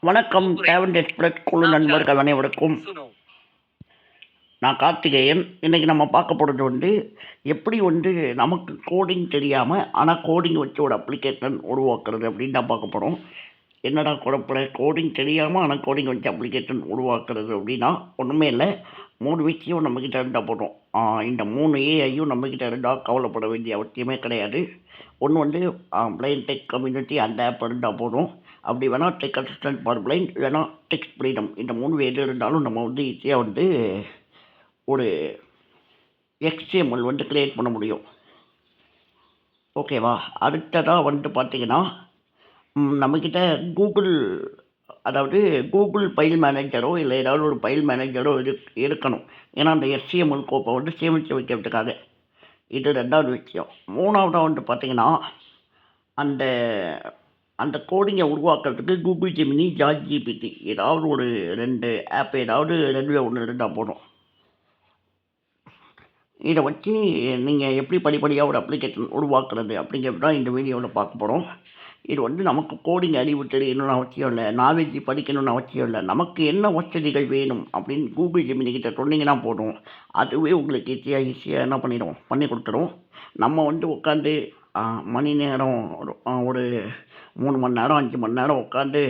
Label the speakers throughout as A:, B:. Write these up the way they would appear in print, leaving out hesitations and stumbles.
A: வணக்கம் டேவன் எக்ஸ்பிரஸ் குழு நண்பர்கள் அனைவருக்கும். நான் கார்த்திகேயன். இன்றைக்கி நம்ம பார்க்க போகிறது வந்து எப்படி வந்து நமக்கு கோடிங் தெரியாமல் ஆனால் கோடிங் வச்சு ஒரு அப்ளிகேஷன் உருவாக்குறது அப்படின்னு தான் பார்க்க போகிறோம். என்னடா குழப்பற, கோடிங் தெரியாமல் ஆனால் கோடிங் வச்சு அப்ளிகேஷன் உருவாக்குறது அப்படின்னா ஒன்றுமே இல்லை. 3 விஷயம் நம்மக்கிட்ட இருந்தால் போதும். இந்த 3 ஏஐயும் நம்மக்கிட்ட இருந்தால் கவலைப்பட வேண்டிய அவசியமே கிடையாது. ஒன்று வந்து பிளைன் டெக் கம்யூனிட்டி அந்த ஆப் இருந்தால் போதும். அப்படி வேணால் டெக் அசிஸ்டன்ட் ஃபார் பிளைண்ட், இல்லைனா டெக்ஸ்ட் ஃப்ரீடம், இந்த 3 எது இருந்தாலும் நம்ம வந்து ஈஸியாக வந்து ஒரு எக்ஸ்எம்எல் வந்து கிரியேட் பண்ண முடியும். ஓகேவா? அடுத்ததாக வந்து பார்த்திங்கன்னா நம்மக்கிட்ட கூகுள், அதாவது கூகுள் ஃபைல் மேனேஜரோ இல்லை ஏதாவது ஒரு ஃபைல் மேனேஜரோ இருக்கணும். ஏன்னா அந்த எஸ்சிஎம்எல் கோப்பை வந்து சேமித்து வைக்கிறதுக்காக. இது 2வது விஷயம். 3வதாக வந்து பார்த்திங்கன்னா அந்த அந்த கோடிங்கை உருவாக்குறதுக்கு கூகுள் ஜெமினி, சாட் ஜிபிடி ஏதாவது ஒரு 2 ஆப், ஏதாவது 2ல் ஒன்று இருந்தால் போதும். இதை வச்சு நீங்கள் எப்படி படிப்படியாக ஒரு அப்ளிகேஷன் உருவாக்குறது அப்படிங்கிறது தான் இந்த வீடியோவில் பார்க்க போகிறோம். இது வந்து நமக்கு கோடிங் அறிவு தெரியணும்னு அவசியம் இல்லை, நாலேஜ் படிக்கணும்னு அவசியம் இல்லை. நமக்கு என்ன வசதிகள் வேணும் அப்படின்னு கூகுள் ஜெமினி கிட்ட சொன்னீங்கன்னா போதும். அதுவே உங்களுக்கு ஈஸியாக என்ன பண்ணி கொடுத்துரும். நம்ம வந்து உட்காந்து மணி நேரம் ஒரு 3 மணி நேரம் 5 மணி நேரம் உட்காந்து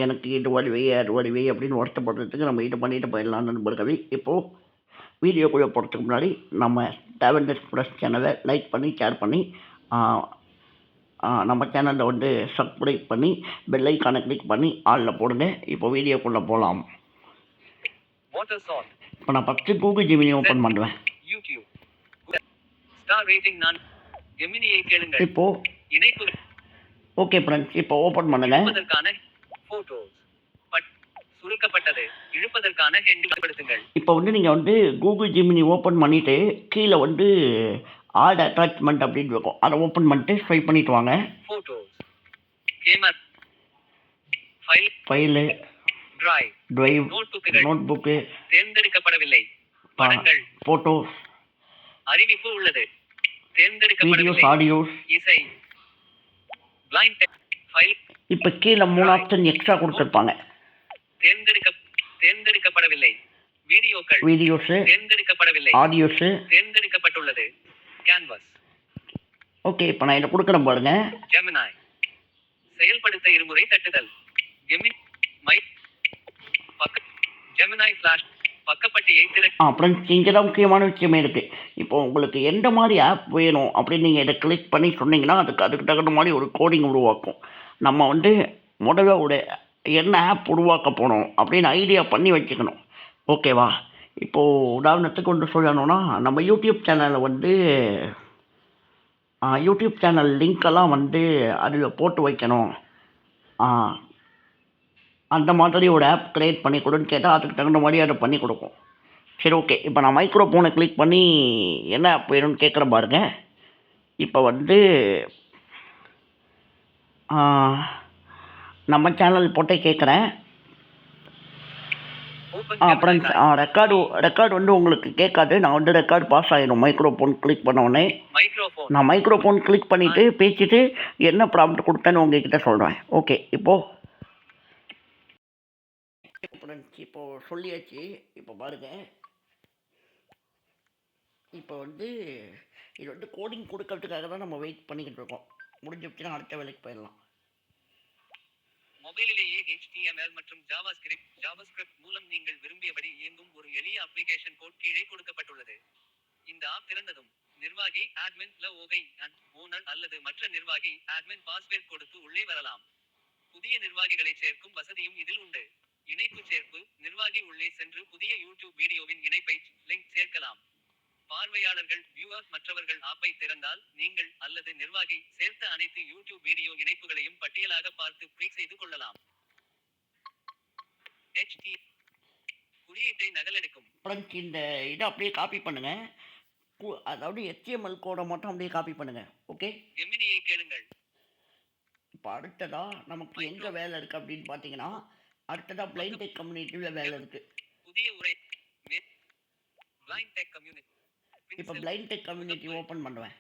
A: எனக்கு இது வருவே அது வருவே அப்படின்னு வருத்தப்படுறதுக்கு நம்ம இது பண்ணிட்டு போயிடலாம் நண்பர்களே. இப்போது வீடியோக்குள்ளே போகிறதுக்கு முன்னாடி நம்ம டேவன் எக்ஸ்பிரஸ் சேனலை லைக் பண்ணி ஷேர் பண்ணி நம்ம சேனலில் வந்து சப்ஸ்கிரைப் பண்ணி பெல் ஐக்கானை கிளிக் பண்ணி ஆளில் போடுங்க. இப்போ வீடியோக்குள்ளே போகலாம். இப்போ நான் ஃபஸ்ட்டு கூகுள் ஜெமினி ஓப்பன் பண்ணுவேன். இப்போ ஓகே ஃப்ரெண்ட்ஸ், இப்போ ஓப்பன் பண்ணுங்க. இப்போ வந்து நீங்கள் வந்து கூகுள் ஜெமினி ஓப்பன் பண்ணிவிட்டு கீழே வந்து ஆட் அட்டாச்மெண்ட் அப்படின்னு இருக்கும். அதை ஓப்பன் பண்ணிட்டு ஸ்வைப் பண்ணிட்டு வாங்க. ஃபைலு, டிரைவ், நோட்புக்கு,
B: தேர்ந்தெடுக்கப்படவில்லை, படங்கள்,
A: ஃபோட்டோ,
B: அறிவிப்பு உள்ளது,
A: வீடியோஸ், ஆடியோஸ்,
B: இசை, பிளைண்ட் டெக்ஸ்ட் ஃபைல்.
A: இப்போ கீழே 3 ஆப்ஷன் எக்ஸ்ட்ரா கொடுத்துருப்பாங்க.
B: தேர்ந்தெடுக்கப்படவில்லை, வீடியோக்கள்,
A: வீடியோஸ்,
B: தேர்ந்தெடுக்கப்படவில்லை,
A: ஆடியோஸ்,
B: தேர்ந்தெடுக்கப்பட்டுள்ளது, கேன்வாஸ்.
A: ஓகே, இப்போ நான் இதை கொடுக்குறேன் பாருங்க.
B: ஜெமினி செயல்படுத்த இருமுறை தட்டுதல். ஜெமினி ஃபிளாஷ் பக்கப்பட்டியை
A: அப்புறம் இங்கே தான் முக்கியமான விஷயமே இருக்குது. இப்போ உங்களுக்கு எந்த மாதிரி ஆப் வேணும் அப்படின்னு நீங்கள் இதை கிளிக் பண்ணி சொன்னீங்கன்னா அதுக்கு தகுந்த மாதிரி ஒரு கோடிங் உருவாக்கும். நம்ம வந்து முதல்ல ஒரு என்ன ஆப் உருவாக்க போனோம் அப்படின்னு ஐடியா பண்ணி வச்சுக்கணும். ஓகேவா? இப்போது உதாரணத்துக்கு ஒன்று சொல்லணும்னா, நம்ம யூடியூப் சேனலில் வந்து யூடியூப் சேனல் லிங்க்கெல்லாம் வந்து அதில் போட்டு வைக்கணும். அந்த மாதிரி ஒரு ஆப் க்ரியேட் பண்ணி கொடுன்னு கேட்டால் அதுக்கு தகுந்த மாதிரி அதை பண்ணி கொடுக்கும். சரி, ஓகே. இப்போ நான் மைக்ரோஃபோனை கிளிக் பண்ணி என்ன ஆப் வேணும்னு கேட்குறேன் பாருங்க. இப்போ வந்து நம்ம சேனல் போட்டே கேட்குறேன். அப்புறம் ரெக்கார்டு வந்து உங்களுக்கு கேட்காது. நான் வந்து ரெக்கார்டு பாஸ் ஆகிடும் மைக்ரோஃபோன் கிளிக் பண்ண உடனே. நான் மைக்ரோஃபோன் கிளிக் பண்ணிவிட்டு பேசிட்டு என்ன ப்ராம்ப்ட் கொடுத்தேன்னு உங்ககிட்ட சொல்கிறேன். ஓகே, இப்போது சொல்லியாச்சு. இப்போ பாருங்கள், இப்போ வந்து இது வந்து கோடிங் கொடுக்கறதுக்காக தான் நம்ம வெயிட் பண்ணிக்கிட்டு இருக்கோம். முடிஞ்சிச்சுன்னா அடுத்த வேலைக்கு போயிடலாம்.
B: மொபைலிலேயே HTML மற்றும் ஜாவாஸ்கிரிப்ட் மூலம் நீங்கள் விரும்பியபடி இயங்கும் ஒரு எளிய அப்ளிகேஷன் கோட் கீழே கொடுக்கப்பட்டுள்ளது. இந்த ஆப் திறந்ததும் நிர்வாகி admin லோகை ஓனர் அல்லது மற்ற நிர்வாகி admin பாஸ்வேர்ட் கொடுத்து உள்ளே வரலாம். புதிய நிர்வாகிகளை சேர்க்கும் வசதியும் இதில் உண்டு. இணைப்பு சேர்ப்பு: நிர்வாகி உள்ளே சென்று புதிய யூடியூப் வீடியோவின் இணைப்பை லிங்க் சேர்க்கலாம். பார்வையாளர்கள் மற்றவர்கள் ஆப்பை திறந்தால் நீங்கள் அல்லது நிர்வாகி சேர்த்த அனைத்து யூடியூப் வீடியோ இணைப்புகளையும் பட்டியலாக பார்த்து கிளிக் செய்து கொள்ளலாம். குறியீட்டை நகலெடுக்கும்.
A: இந்த இதை அப்படியே காப்பி பண்ணுங்க. அதாவது HTML கோடை மட்டும் அப்படியே காப்பி பண்ணுங்க. ஓகே,
B: ஜெமினியை கேளுங்கள்.
A: இப்போ அடுத்ததா நமக்கு எங்க வேலை இருக்கு அப்படின்னு பார்த்தீங்கன்னா, அடுத்ததா பிளைண்ட் டெக் கம்யூனிட்டியில் வேலை இருக்கு.
B: புதிய உரை பிளைண்ட் டெக் கம்யூனிட்டி.
A: இப்போ பிளைண்ட் டெக் கம்யூனிட்டி ஓப்பன் பண்ணுவேன்.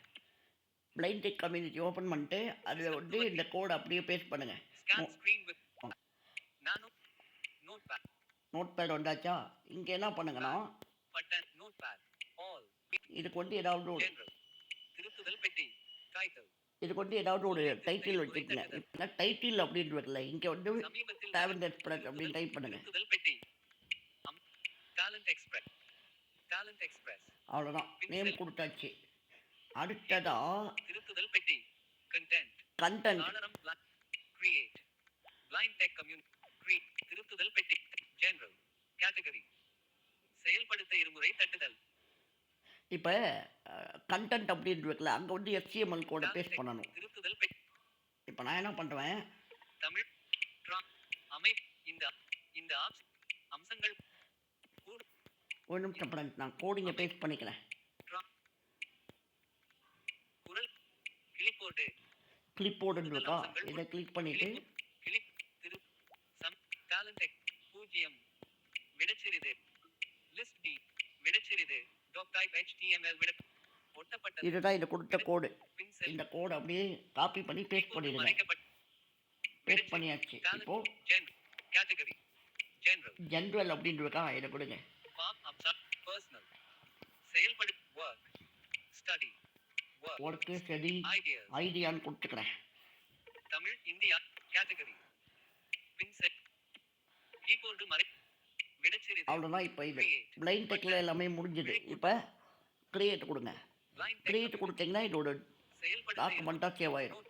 A: பிளைண்ட் டெக் கம்யூனிட்டி ஓப்பன் பண்ணிட்டு அதில் வந்து இந்த கோடை அப்படியே பேஸ்ட் பண்ணுங்கள். நோட் பேட் வந்தாச்சா? இங்கே என்ன பண்ணுங்கன்னா,
B: பட்டன் நோட்பேட் ஆல்
A: இதுக்கு வந்து ஏதாவது ஒரு
B: ஜெனரல் திருத்துதல் பெட்டி டைட்டில்
A: இதுக்கு வந்து ஏதாவது ஒரு
B: சோதனை
A: டைட்டில்
B: செயல்முறை
A: வச்சுக்கங்க.
B: தட்டுதல்
A: இப்போ டைட்டில் அப்படின்னு இருக்குல்ல, இங்கே வந்து
B: சமீபத்தில்
A: டேலண்ட் எக்ஸ்பிரஸ் அப்படின்னு
B: திருத்துதல்
A: டைப் பண்ணுங்கள்.
B: திருத்துதல் பெட்டி டேலண்ட் எக்ஸ்பிரஸ் டேலண்ட் எக்ஸ்பிரஸ்
A: அவ்வளோதான், நேம்
B: பின்செல்
A: கொடுத்தாச்சு. அடுத்ததா
B: திருத்துதல் பெட்டி கண்டென்ட்
A: கண்டென்ட்.
B: சாளரம் கிரியேட் பிளைண்ட் டெக் கம்யூனிட்டி திருத்துதல் பெட்டி ஜெனரல் கேட்டகரி செயல்படுத்த இருமுறை தட்டுதல்
A: இப்போ கண்டென்ட் அப்படின்னு இருக்குல்ல, அங்கே வந்து HTML கோடை பேஸ்ட் பண்ணணும்.
B: திருத்துதல் பெட்டி
A: இப்போ நான் என்ன பண்ணுவேன்,
B: தமிழ் அமை இந்த இந்த அம்சங்கள்
A: ஒரு நிமிஷம் ஃப்ரெண்ட், நான் கோடிங்கை பேஸ்ட் பண்ணிக்கிறேன்.
B: குரல் கிளிப்போர்டு
A: கிளிப்போர்டுன்னு இருக்கா, இதை கிளிக் பண்ணிவிட்டு
B: கிளிப் திரு சம் டேலண்ட் பூஜ்ஜியம் விடச்சிறிது லிஸ்ட் டி விடச்சிறிது டாக் டைப் HTML விட ஒட்டப்பட்ட
A: இதுதான் இது கொடுத்த கோடு.
B: பின்செல்
A: இந்த கோடை அப்படியே காப்பி பண்ணி பேஸ்ட் பண்ணிடுங்க. பேஸ்ட் பண்ணியாச்சு. இப்போ
B: கேட்டகரி ஜெனரல்
A: ஜென்ரல் அப்படின்னு இருக்கா, இதை கொடுங்க.
B: பாப் அப்சார்ட் பர்சனல் செயல்படு work study
A: work study
B: ideas
A: ஐடியான்னு கொடுத்துக்கிறேன்.
B: தமிழ் இந்தியா கேட்டகரி பின்செல் கீபோர்டு மறை விடச்சிறிது
A: அவ்வளோதான். இப்போ இது பிளைண்ட் டெக்கில் எல்லாமே முடிஞ்சுது. இப்போ கிரியேட் கொடுங்க. கிரியேட் கொடுத்தீங்கன்னா இதோட டாக்குமெண்ட்டாக சேவ் ஆயிடும்.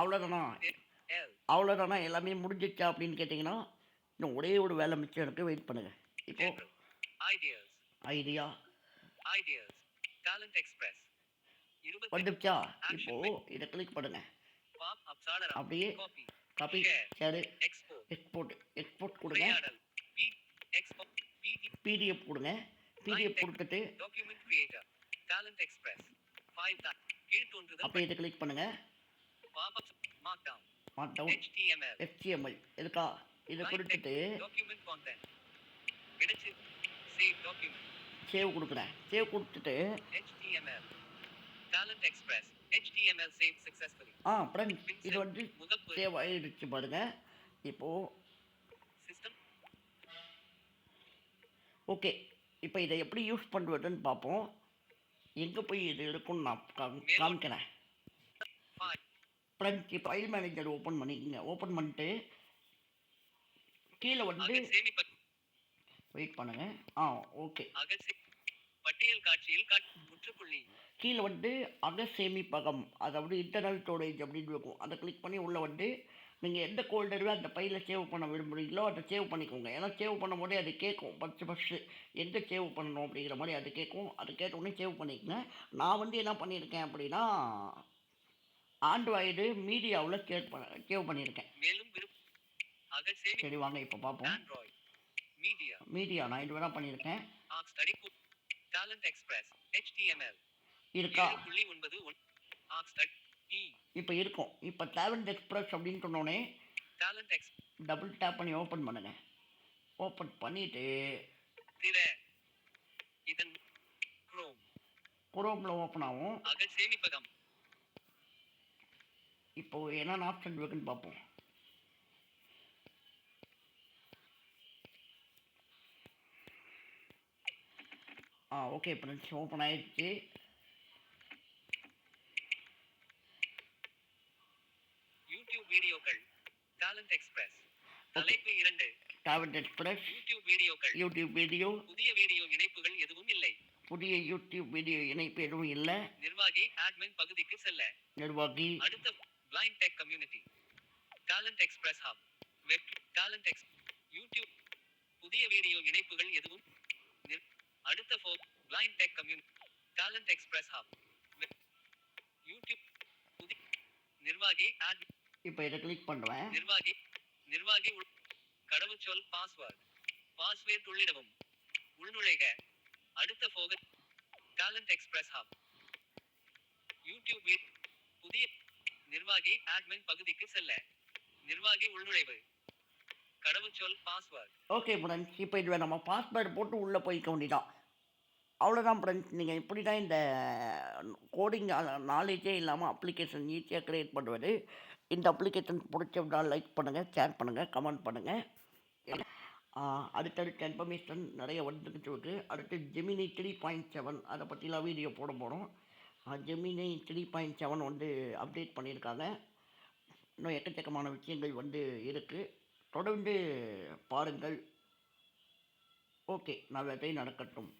A: அவ்வளோதானா? அவ்வளோதானா? எல்லாமே முடிஞ்சிச்சா அப்படின்னு கேட்டிங்கன்னா இன்னும் ஒரே ஒரு வேலை மிச்சம் இருக்குது, வெயிட் பண்ணுங்கள். இப்போ ஐடியா வந்துச்சா? இப்போது இதை கிளிக் பண்ணுங்க. அப்படியே காப்பி ஷேரு எக்ஸ்போர்ட் கொடுங்க. பிடிஎஃப் கொடுங்க. பிடிஎஃப் கொடுத்துட்டு அப்படியே இதை கிளிக் பண்ணுங்க. மார்க் டவுன் HTML இருக்கா, இதை கொடுத்துட்டு சேவ் கொடுக்குறேன். சேவ் கொடுத்துட்டு ஃப்ரெண்ட்ஸ் இது வந்து சேவ் ஆகிடுச்சு பாருங்க. இப்போது ஓகே, இப்போ இதை எப்படி யூஸ் பண்ணுறதுன்னு பார்ப்போம். எங்கே போய் இது இருக்குன்னு நான் காமிக்கிறேன். ஃப்ரெண்ட்ஸ் இப்போ ஃபைல் மேனேஜர் ஓப்பன் பண்ணிக்கோங்க. ஓப்பன் பண்ணிட்டு கீழே வந்து வெயிட் பண்ணுங்க. ஓகே,
B: பட்டியல் காட்சியில் முற்றுப்புள்ளி
A: கீழே வந்து சேமிப்பகம், அதாவது இன்டர்னல் ஸ்டோரேஜ் அப்படின்னு இருக்கும். அதை கிளிக் பண்ணி உள்ளே வந்து நீங்கள் எந்த ஃபோல்டரோ அந்த ஃபைலில் சேவ் பண்ண விரும்புகிறீங்களோ அதை சேவ் பண்ணிக்கோங்க. ஏன்னா சேவ் பண்ணும் போதே அது கேட்கும், ஃபஸ்ட்டு எங்கே சேவ் பண்ணணும் அப்படிங்கிற மாதிரி அது கேட்கும். அது கேட்டவுடனே சேவ் பண்ணிக்கோங்க. நான் வந்து என்ன பண்ணியிருக்கேன் அப்படின்னா ஆண்ட்ராய்டு மீடியாவில் சேவ் பண்ணியிருக்கேன். சரி வாங்க இப்போ பார்ப்போம். மீடியா நான் இது வேணால் பண்ணியிருக்கேன். இருக்கா? இப்போ இருக்கும். இப்போ டேலண்ட் எக்ஸ்பிரஸ் அப்படின்னு சொன்னோடனே டபுள் டேப் பண்ணி ஓப்பன் பண்ணுங்க. ஓப்பன் பண்ணிட்டு குரோமில் ஓப்பன் ஆகும். இப்போ என்னென்ன ஆப்ஷன் இருக்குன்னு பார்ப்போம். ஓகே ஃப்ரெண்ட்ஸ், ஓப்பன் ஆயிடுச்சு.
B: யூடியூப் வீடியோக்கள் டேலண்ட் எக்ஸ்பிரஸ் தலைப்பு 2
A: டேலண்ட் எக்ஸ்பிரஸ் யூடியூப் வீடியோ
B: புதிய வீடியோ இணைப்புகள் எதுவும் இல்லை.
A: புதிய யூடியூப் வீடியோ இணைப்பு எதுவும் இல்லை.
B: நிர்வாகி அட்மின் பகுதிக்கு செல்ல
A: நிர்வாகி
B: அடுத்த blind tech community talent express hub web talent YouTube புதிய வீடியோ இணைப்புகள் எதுவும் அடுத்த blind tech community talent express hub YouTube புதிய நிர்வாகி
A: இப்போ இதை கிளிக் பண்ணுவேன்.
B: நிர்வாகி கடவுச்சொல் பாஸ்வேர்ட் உள்ளிடவும் உள்நுழைக அடுத்த டேலண்ட் எக்ஸ்பிரஸ் ஹப் யூடியூப் புதிய நிர்வாகி அட்மின் பகுதிக்கு செல்ல நிர்வாகி உள்நுழைவு கடவுச்சொல் பாஸ்வேர்ட்.
A: ஓகே ஃப்ரெண்ட்ஸ், இப்போ இதில் நம்ம பாஸ்வேர்டு போட்டு உள்ளே போய்க்க வேண்டியதான். அவ்வளோதான் ஃப்ரெண்ட்ஸ். நீங்கள் இப்படி தான் இந்த கோடிங் நாலேஜே இல்லாமல் அப்ளிகேஷன் ஈஸியாக க்ரியேட் பண்ணுவது. இந்த அப்ளிகேஷன் பிடிச்சிருந்தால் லைக் பண்ணுங்கள், ஷேர் பண்ணுங்கள், கமெண்ட் பண்ணுங்கள். அடுத்தடுத்த இன்ஃபர்மேஷன் நிறைய வந்துக்கிட்டு இருக்கு. அடுத்து ஜெமினி 3.7 அதை பற்றிலாம் வீடியோ போட போகிறோம். ஜெமினி 3.7 வந்து அப்டேட் பண்ணியிருக்காங்க. இன்னும் எக்கச்சக்கமான விஷயங்கள் வந்து இருக்குது. தொடர்ந்து பாருங்கள். ஓகே, நல்லதே நடக்கட்டும்.